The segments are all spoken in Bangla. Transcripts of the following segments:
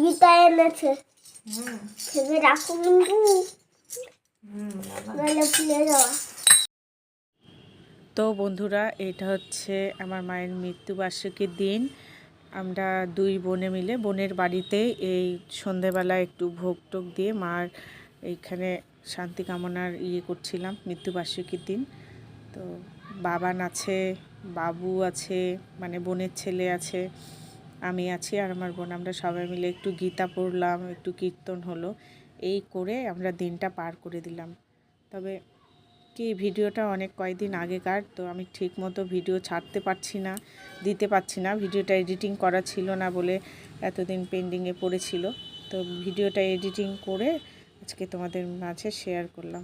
গীতা এনেছে ভেবে রাখো কিন্তু নাহলে ভুলে যাওয়া। তো বন্ধুরা, এটা হচ্ছে আমার মায়ের মৃত্যুবার্ষিকীর দিন। আমরা দুই বোনে মিলে বোনের বাড়িতে এই সন্ধেবেলা একটু ভোগ টোগ দিয়ে মার এইখানে শান্তি কামনার করছিলাম মৃত্যুবার্ষিকীর দিন। তো বাবান আছে, বাবু আছে, মানে বোনের ছেলে আছে, আমি আছি আর আমার বোন। আমরা সবাই মিলে একটু গীতা পড়লাম, একটু কীর্তন হলো, এই করে আমরা দিনটা পার করে দিলাম। তবে কি ভিডিওটা অনেক কয়েকদিন আগেকার, তো আমি ঠিক মতো ভিডিও ছাড়তে পারছি না, দিতে পারছি না। ভিডিওটা এডিটিং করা ছিল না বলে এতদিন পেন্ডিংয়ে পড়েছিল। তো ভিডিওটা এডিটিং করে আজকে তোমাদের মাঝে শেয়ার করলাম।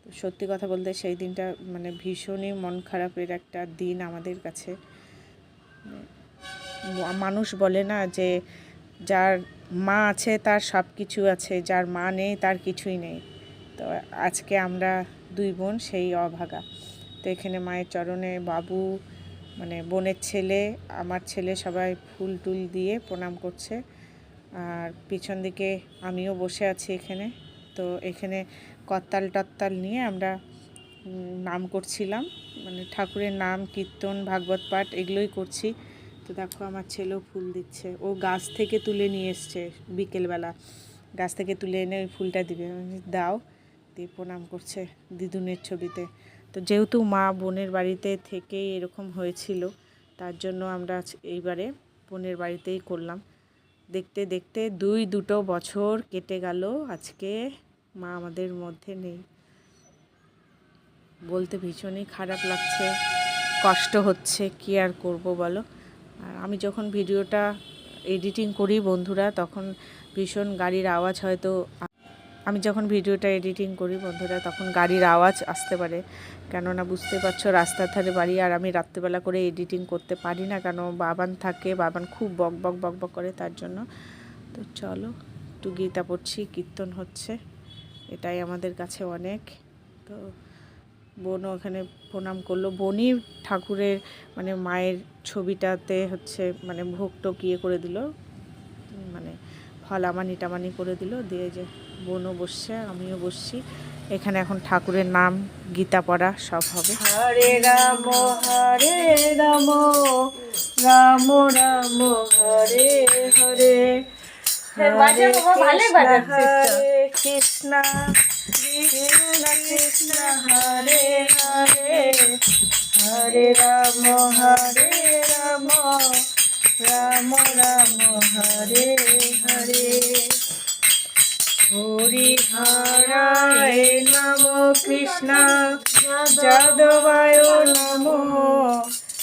তো সত্যি কথা বলতে সেই দিনটা মানে ভীষণই মন খারাপের একটা দিন আমাদের কাছে। মানুষ বলে না যে যার মা আছে তার সব কিছু আছে, যার মা নেই তার কিছুই নেই। তো আজকে আমরা দুই বোন সেই অভাগা। তো এখানে মায়ের চরণে বাবু, মানে বোনের ছেলে, আমার ছেলে সবাই ফুল টুল দিয়ে প্রণাম করছে। আর পিছন দিকে আমিও বসে আছি এখানে। তো এখানে করতাল টত্তাল নিয়ে আমরা নাম করছিলাম, মানে ঠাকুরের নাম, কীর্তন, ভাগবত পাঠ এগুলোই করছি। তো দেখো আমার ছেলেও ফুল দিচ্ছে, ও গাছ থেকে তুলে নিয়ে এসছে বিকেলবেলা, গাছ থেকে তুলে এনে ওই ফুলটা দিবে, দাও দিয়ে প্রণাম করছে দিদুনের ছবিতে। তো যেহেতু মা বোনের বাড়িতে থেকেই এরকম হয়েছিল, তার জন্য আমরা এইবারে বোনের বাড়িতেই করলাম। দেখতে দেখতে দুটো বছর কেটে গেল, আজকে মা আমাদের মধ্যে নেই। বলতে ভীষণই খারাপ লাগছে, কষ্ট হচ্ছে, কি আর করব বলো। আর আমি যখন ভিডিওটা এডিটিং করি বন্ধুরা, তখন ভীষণ গাড়ির আওয়াজ, হয়তো আমি যখন ভিডিওটা এডিটিং করি বন্ধুরা তখন গাড়ির আওয়াজ আসতে পারে, কেননা বুঝতে পারছো রাস্তার ধারে বাড়ি। আর আমি রাত্রেবেলা করে এডিটিং করতে পারি না, কেন বাবান থাকে, বাবান খুব বক বক বক বক করে, তার জন্য। তো চলো একটু গীতা পড়ছি, কীর্তন হচ্ছে, এটাই আমাদের কাছে অনেক। তো বোনও ওখানে প্রণাম করলো, বোনই ঠাকুরের মানে মায়ের ছবিটাতে হচ্ছে মানে ভোগ টোক করে দিল, মানে ফল আমানি টামানি করে দিল, দিয়ে যে বোনও বসছে, আমিও বসছি এখানে। এখন ঠাকুরের নাম, গীতা পড়া সব হবে। হরে রাম রাম রাম হরে হরে, হরে কৃষ্ণ কৃষ্ণ কৃষ্ণ হরে হরে, হরে রাম রাম রাম হরে হরে। হরিহরায় নম কৃষ্ণ যাদবায় নম,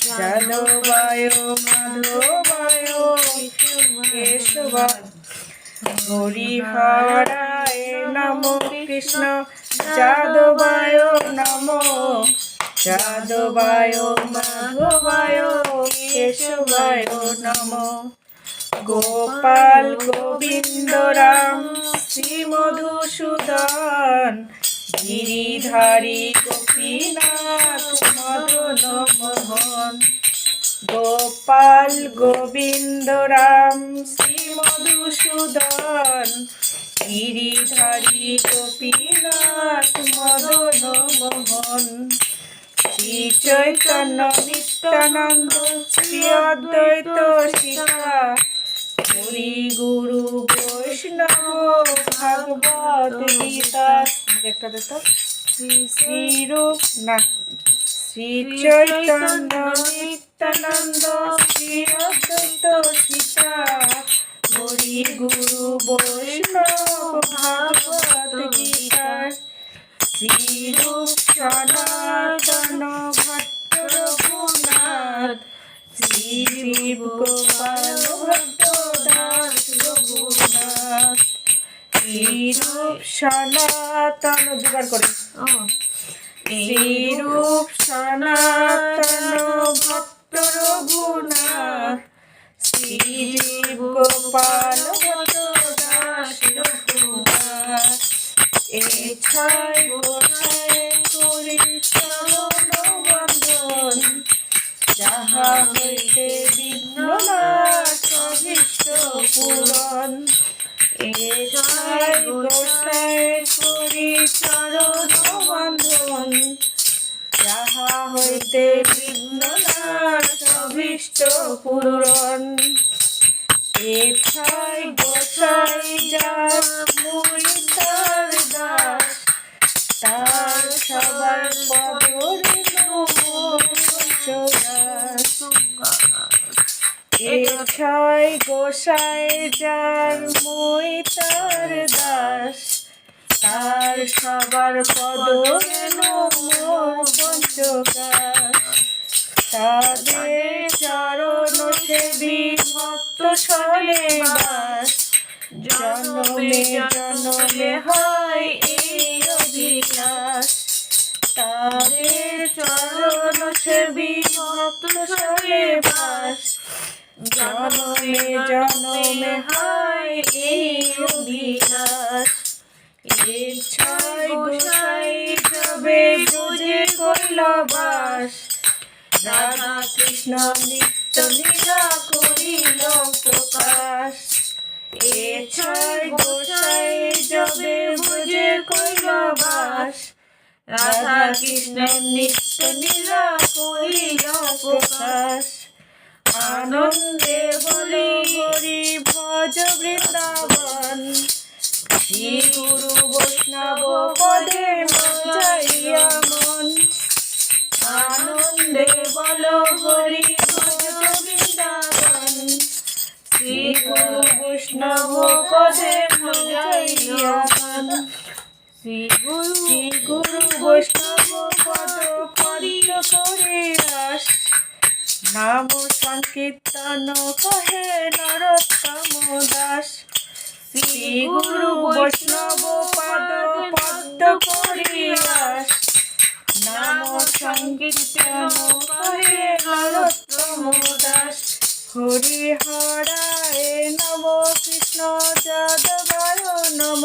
যাদবায় মাধবায় কেশবায়। হরিহরায় নম কৃষ্ণ যাদবায় নম, যাদবায় মাধবায় কেশবায় নম। গোপাল গোবিন্দ রাম শ্রী মধুসূদন, গিরিধারী গোপীনাথ মদন মোহন। গোপাল গোবিন্দ রাম শ্রী মধুসূদন, গিরিধারী গোপীনাথ মদন মোহন। শ্রী চৈতন্য নিত্যানন্দ শ্রী অদ্বৈত সীতা, হরি গুরু বৈষ্ণব ভাগবত গীতা। একটা দেখো, শ্রী রূপ না, শ্রী চৈতন্য নিত্যানন্দ শ্রী অদ্বৈত সীতা, হরি গুরু বৈষ্ণব ভাগবত গীতা। শ্রী রূপ সনাতন ভট্ট রঘুনাথ, শ্রী জীব গোপাল ভট্ট দাস রঘুনাথ। শ্রী রূপ সনাতন, দুবার করে, শ্রী রূপ সনাতন ভট্ট রঘুনাথ, শ্রী জীব গোপাল ভট্ট দাস রঘুনাথ। এছাই গোছায় করি চরণ বন্দন, যাহা হইতে বিঘ্ন নাশ অভীষ্ট পূরণ। এছাই গোসাই করি চরণ বন্ধন, যাহা হইতে বিঘ্ন নাশ অভীষ্ট পূরণ। এছাই গোসাই যার মুই তার দাস, তার সবার পদরে নমঃ। এছাই গোসাই যার মুই তার দাস, তার সবার পদরে নমঃ পঞ্চকাশ। তাদের চরণ সেবী ভক্ত সনে বাস, জনমে জনমে হয় এই অভিলাষ। তাদের চরণ সেবী ভক্ত সনে বাস, জনমে জনমে হয় এই অভিলাষ। এছাই গোসাই যবে ব্রজে কইল বাস, রাধা কৃষ্ণ নিত্য লীলা করিল প্রকাশ। এছাই গোসাই যবে ব্রজে কইল বাস, রাধা কৃষ্ণ নিত্য লীলা করিল প্রকাশ। আনন্দে বলি হরি ভজ বৃন্দাবন, শ্রী গুরু বৈষ্ণব পদে মজাইয়া মন। আনন্দে বল হরি ভজ বৃন্দাবন, শ্রী গুরু বৈষ্ণব পদে মজাইয়া মন। শ্রী গুরু বৈষ্ণব পদ পরিত করে রাস, নাম সংকীর্তন কহে নরোত্তম দাস। শ্রী গুরু বৈষ্ণব পদ পদ্ম করি রাস, নাম সংকীর্তন কহে নরোত্তম দাস। হরি হরায় নম, কৃষ্ণ যাদবায় নম,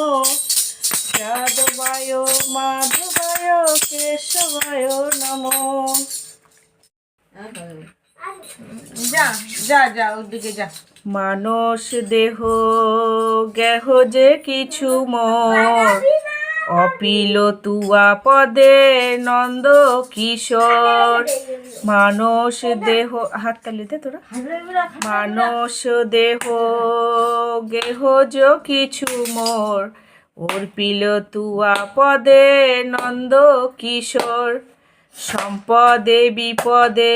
যাদবায় মাধবায় কেশবায় নম। যা যা যা ওদিকে যা। মানস দেহ গেহ যে কিছু মোর, অপিল তুয়া পদে নন্দ কিশোর। মানস দেহ, হাততালিতে তোরা। মানস দেহ গেহ যে কিছু মোর, অর্পিল তুয়া পদে নন্দ কিশোর। সম্পদে বিপদে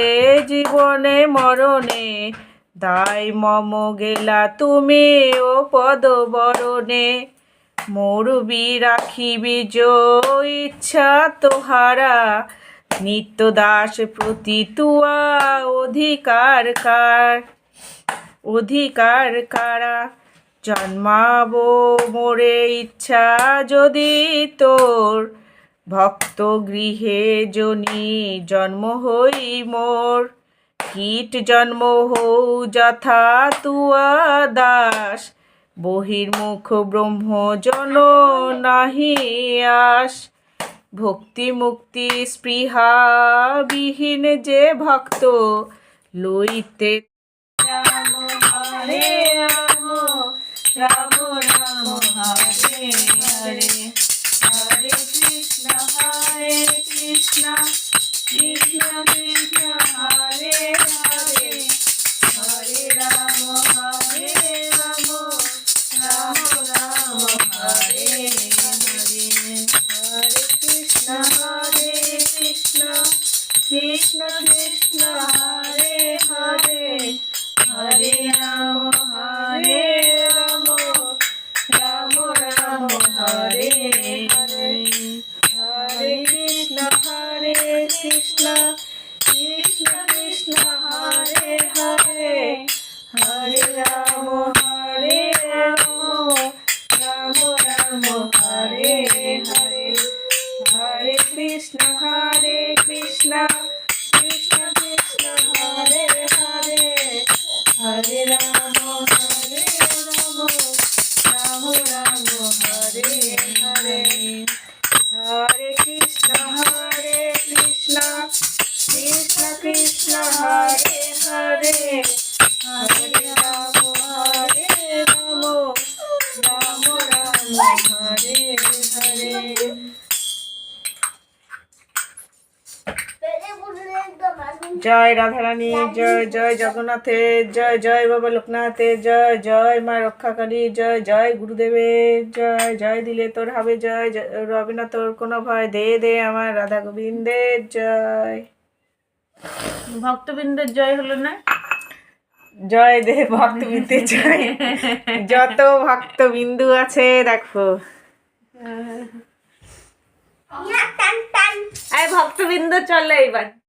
জীবনে মরণে, দায় মম গেলা তুমি ও পদ বরণে। মরবি রাখিবি যো ইচ্ছা তোহারা, নিত্য দাস প্রতি তুয়া অধিকার কার। অধিকার কারা, জন্মাবো মোরে ইচ্ছা যদি তোর, ভক্ত গৃহে জনি জন্ম হই মোর। কীট জন্ম হৌ যথা তুয়া দাস, বহির্মুখ ব্রহ্ম জন নাহি আস। ভক্তি মুক্তি স্পৃহা বিহীন যে ভক্ত, লইতে রাম হরে রাম, রাম রাম হরে হরে, হরে কৃষ্ণ কৃষ্ণ কৃষ্ণ হরে হরে, হরে রাম রাম রাম হরে হরে। হরে কৃষ্ণ কৃষ্ণ কৃষ্ণ হরে হরে, হরে রাম রাম হরে হরে। জয় রাধারানী, জয় জয় জগন্নাথের, জয় জয় বাবা লোকনাথের, জয় জয় মা রক্ষাকারী, জয় জয় গুরুদেবের, জয় জয় দিলে তোর হবে জয়, রবে না তোর কোনো ভয়, দে দে আমার রাধা গোবিন্দের জয়। ভক্তবৃন্দের জয় হলো না? জয় দে ভক্তবৃন্দের জয়। যত ভক্তবিন্দু আছে দেখো, টান টান ভক্তবৃন্দ চলে এবার।